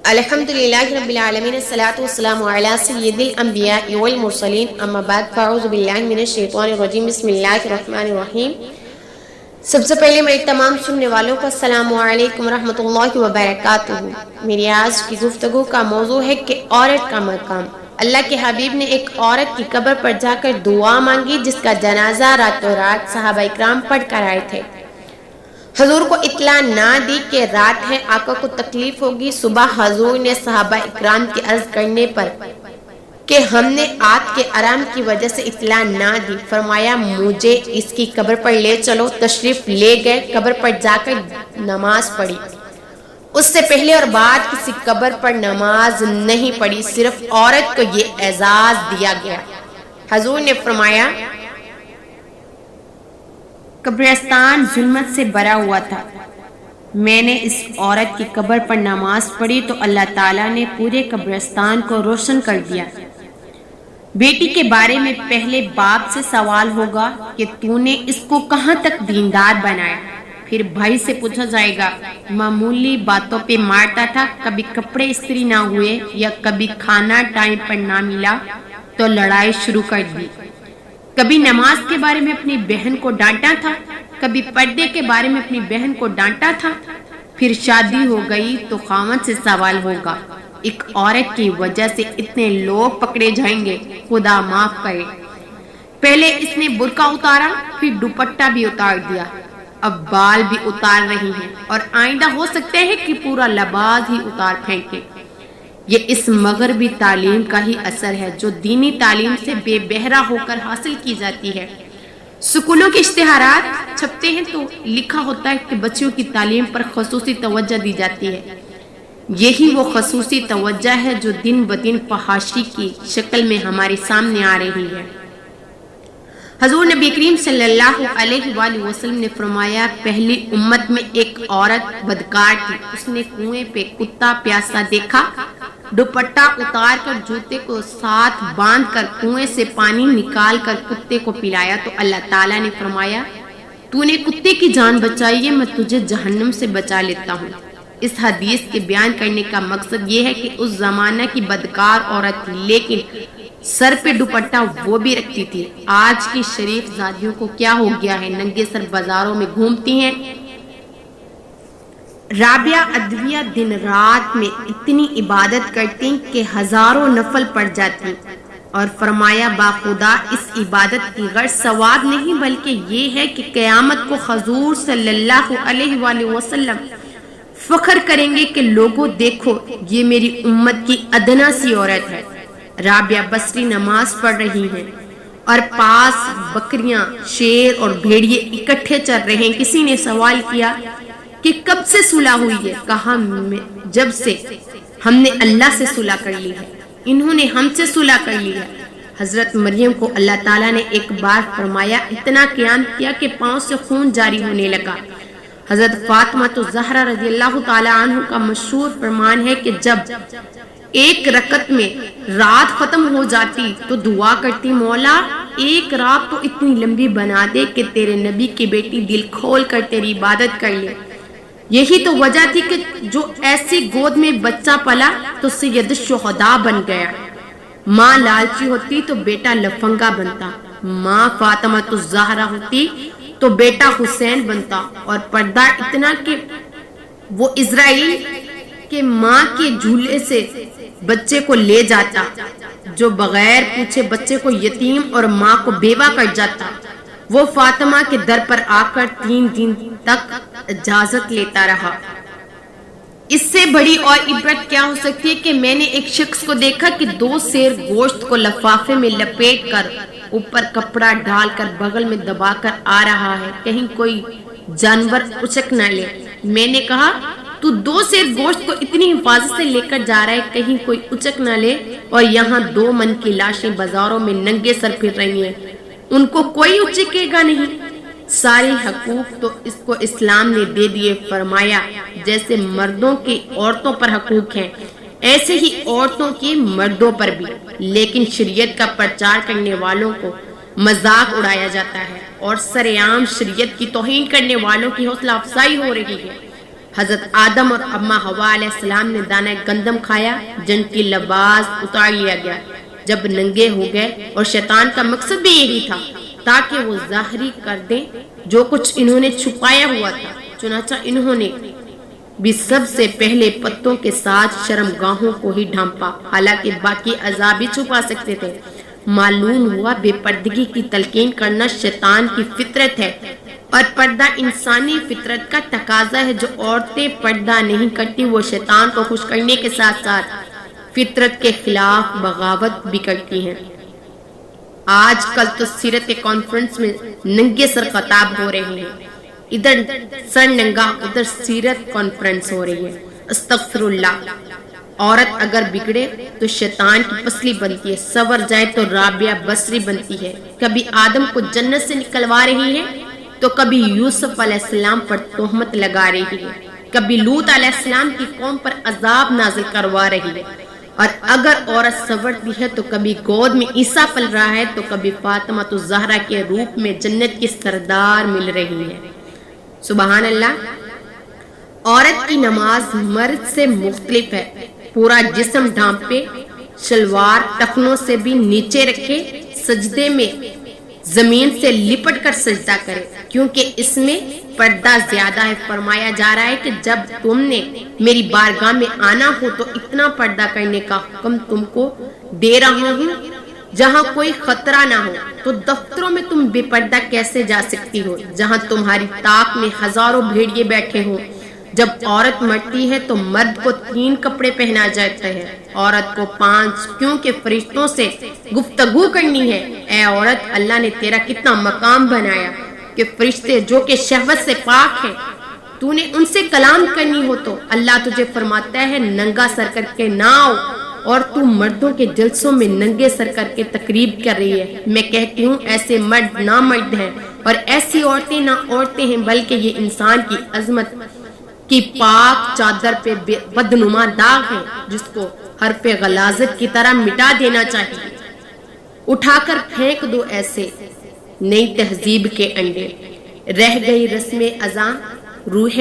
الحمدللہ رب العالمین الصلاۃ والسلام علی سید الانبیاء والمرسلین اما بعد فاعوذ باللہ من الشیطان الرجیم بسم اللہ الرحمن الرحیم۔ سب سے پہلے میرے تمام سننے والوں کو السلام علیکم ورحمۃ اللہ وبرکاتہ۔ میری آج کی گفتگو کا موضوع ہے کہ عورت کا مقام۔ اللہ کے حبیب نے ایک عورت کی قبر پر جا کر دعا مانگی جس کا جنازہ راتوں رات صحابہ اکرام پڑھ کر آئے تھے۔ حضور کو اطلاع نہ دی کہ رات ہے، آقا کو تکلیف ہوگی۔ صبح حضور نے صحابہ اکرام کی عرض کرنے پر کہ ہم نے آگ کے آرام کی وجہ سے اطلاع نہ دی، فرمایا مجھے اس کی قبر پر لے چلو۔ تشریف لے گئے، قبر پر جا کر نماز پڑھی۔ اس سے پہلے اور بعد کسی قبر پر نماز نہیں پڑھی، صرف عورت کو یہ اعزاز دیا گیا۔ حضور نے فرمایا قبرستان ظلمت سے بھرا ہوا تھا، میں نے اس عورت کی قبر پر نماز پڑھی تو اللہ تعالیٰ نے پورے قبرستان کو روشن کر دیا۔ بیٹی کے بارے میں پہلے باپ سے سوال ہوگا کہ تو نے اس کو کہاں تک دیندار بنایا، پھر بھائی سے پوچھا جائے گا معمولی باتوں پہ مارتا تھا، کبھی کپڑے استری نہ ہوئے یا کبھی کھانا ٹائم پر نہ ملا تو لڑائی شروع کر دی، کبھی نماز کے بارے میں اپنی بہن کو ڈانٹا تھا، کبھی پردے کے بارے میں اپنی بہن کو ڈانٹا تھا، پھر شادی ہو گئی تو خاوند سے سوال ہوگا۔ ایک عورت کی وجہ سے اتنے لوگ پکڑے جائیں گے، خدا معاف کرے۔ پہلے اس نے برقع اتارا، پھر دوپٹہ بھی اتار دیا، اب بال بھی اتار رہی ہیں اور آئندہ ہو سکتا ہے کہ پورا لباس ہی اتار پھینکے۔ یہ اس مغربی تعلیم کا ہی اثر ہے جو دینی تعلیم سے بے بہرا ہو کر حاصل کی جاتی ہے۔ سکولوں کے اشتہارات چھپتے ہیں تو لکھا ہوتا ہے کہ بچیوں کی تعلیم پر خصوصی توجہ دی جاتی ہے۔ یہی وہ خصوصی توجہ ہے جو دن بدن فحاشی کی شکل میں ہمارے سامنے آ رہی ہے۔ حضور نبی کریم صلی اللہ علیہ وآلہ وسلم نے فرمایا پہلی امت میں ایک عورت بدکار تھی، اس نے کنویں پہ کتا پیاسا دیکھا، دوپٹہ اتار کر جوتے کو ساتھ باندھ کر کنویں سے پانی نکال کر کتے کو پلایا تو اللہ تعالیٰ نے فرمایا تو نے کتے کی جان بچائی ہے، میں تجھے جہنم سے بچا لیتا ہوں۔ اس حدیث کے بیان کرنے کا مقصد یہ ہے کہ اس زمانہ کی بدکار عورت تھی لیکن سر پہ دوپٹہ وہ بھی رکھتی تھی۔ آج کی شریف زادیوں کو کیا ہو گیا ہے، ننگے سر بازاروں میں گھومتی ہیں۔ رابعہ ادویہ دن رات میں اتنی عبادت کرتی کہ ہزاروں نفل پڑ جاتی اور فرمایا باخدا اس عبادت کی غرض ثواب نہیں بلکہ یہ ہے کہ قیامت کو حضور صلی اللہ علیہ وآلہ وسلم فخر کریں گے کہ لوگوں دیکھو یہ میری امت کی ادنا سی عورت ہے۔ رابعہ بصری نماز پڑھ رہی ہیں اور پاس بکریاں، شیر اور بھیڑیے اکٹھے چل رہے ہیں۔ کسی نے سوال کیا کہ کب سے صلح ہوئی ہے؟ کہا جب سے ہم نے اللہ سے صلح کر لی ہے، انہوں نے ہم سے صلح کر لی ہے۔ حضرت مریم کو اللہ تعالیٰ نے ایک بار فرمایا اتنا قیام کیا کہ پاؤں سے خون جاری ہونے لگا۔ حضرت فاطمہ الزہرا رضی اللہ تعالیٰ عنہ کا مشہور فرمان ہے کہ جب ایک رکعت میں رات ختم ہو جاتی تو دعا کرتی مولا ایک رات تو اتنی لمبی بنا دے کہ تیرے نبی کی بیٹی دل کھول کر تیری عبادت کر لے۔ یہی تو وجہ تھی کہ جو ایسی گود میں بچہ پلا تو سید الشہداء بن گیا۔ ماں لالچی ہوتی تو بیٹا لفنگا بنتا، ماں فاطمہ الزہرا ہوتی تو بیٹا حسین بنتا، اور پردہ اتنا کہ وہ اسرائیل کے ماں کے جھولے سے بچے کو لے جاتا، جو بغیر پوچھے بچے کو یتیم اور ماں کو بیوہ کر جاتا، وہ فاطمہ کے در پر آ کر 3 دن تک اجازت لیتا رہا۔ اس سے بڑی اور عبرت کیا ہو سکتی ہے کہ میں نے ایک شخص کو دیکھا کہ 2 سیر گوشت کو لفافے میں لپیٹ کر اوپر کپڑا ڈال کر بغل میں دبا کر آ رہا ہے، کہیں کوئی جانور اچک نہ لے۔ میں نے کہا تو 2 سیر گوشت کو اتنی حفاظت سے لے کر جا رہا ہے کہیں کوئی اچک نہ لے، اور یہاں 2 من کی لاشیں بازاروں میں ننگے سر پھر رہی ہیں، ان کو کوئی اچکے گا نہیں۔ سارے حقوق تو اس کو اسلام نے دے دیے، فرمایا جیسے مردوں کے عورتوں پر حقوق ہیں ایسے ہی عورتوں کے مردوں پر بھی، لیکن شریعت کا پرچار کرنے والوں کو مذاق اڑایا جاتا ہے اور سرعام شریعت کی توہین کرنے والوں کی حوصلہ افزائی ہو رہی ہے۔ حضرت آدم اور اما حوا علیہ السلام نے دانہ گندم کھایا، جنتی لباس اتار لیا گیا جب ننگے ہو گئے، اور شیطان کا مقصد بھی یہی تھا تاکہ وہ ظاہری کر دیں جو کچھ انہوں نے چھپایا ہوا تھا۔ چنانچہ انہوں نے بھی سب سے پہلے پتوں کے ساتھ شرمگاہوں کو ہی ڈھانپا، حالانکہ باقی اعضاء بھی چھپا سکتے تھے۔ معلوم ہوا بے پردگی کی تلقین کرنا شیطان کی فطرت ہے، اور پردہ انسانی فطرت کا تقاضا ہے۔ جو عورتیں پردہ نہیں کرتی وہ شیطان کو خوش کرنے کے ساتھ ساتھ فطرت کے خلاف بغاوت بھی کرتی ہیں۔ آج کل تو سیرت کانفرنس میں ننگے سر خطاب ہو رہے ہیں، ادھر سر ننگا ادھر سیرت کانفرنس ہو رہی ہے۔ استغفر اللہ۔ عورت اگر بگڑے تو شیطان کی پسلی بنتی ہے، سور جائے تو رابعہ بصری بنتی ہے۔ کبھی آدم کو جنت سے نکلوا رہی ہے تو کبھی یوسف علیہ السلام پر تہمت لگا رہی ہے، کبھی لوط علیہ السلام کی قوم پر عذاب نازل کروا رہی ہے، اور اگر عورت سنورتی ہے تو کبھی گود میں عیسیٰ پل رہا ہے تو کبھی فاطمہ الزہرا کے روپ میں جنت کی سردار مل رہی ہے۔ سبحان اللہ۔ عورت کی نماز مرد سے مختلف ہے۔ پورا جسم ڈھانپے، شلوار ٹخنوں سے بھی نیچے رکھے، سجدے میں زمین سے لپٹ کر سجدہ کرے، کیونکہ اس میں پردہ زیادہ ہے۔ فرمایا جا رہا ہے کہ جب تم نے میری بارگاہ میں آنا ہو تو اتنا پردہ کرنے کا حکم تم کو دے رہا ہوں جہاں کوئی خطرہ نہ ہو، تو دفتروں میں تم بے پردہ کیسے جا سکتی ہو جہاں تمہاری طاق میں ہزاروں بھیڑیے بیٹھے ہوں؟ جب عورت مرتی ہے تو مرد کو 3 کپڑے پہنا جاتے ہیں، عورت کو 5، کیونکہ فرشتوں سے گفتگو کرنی ہے۔ اے عورت، اللہ نے تیرا کتنا مقام بنایا کہ فرشتے جو کہ شہوت سے پاک ہیں، تو نے ان سے کلام کرنی ہو تو اللہ تجھے فرماتا ہے ننگا سر کر کے نہ آؤ، اور تو مردوں کے جلسوں میں ننگے سر کر کے تقریب کر رہی ہے۔ میں کہتی ہوں ایسے مرد نہ مرد ہیں اور ایسی عورتیں نہ عورتیں ہیں، بلکہ یہ انسان کی عظمت کی پاک چادر پہ بدنما داغ ہے جس کو حرف غلاظت کی طرح مٹا دینا چاہیے۔ اٹھا کر پھینک دو ایسے نئی تہذیب کے انڈے، رہ گئی رسم ازاں روح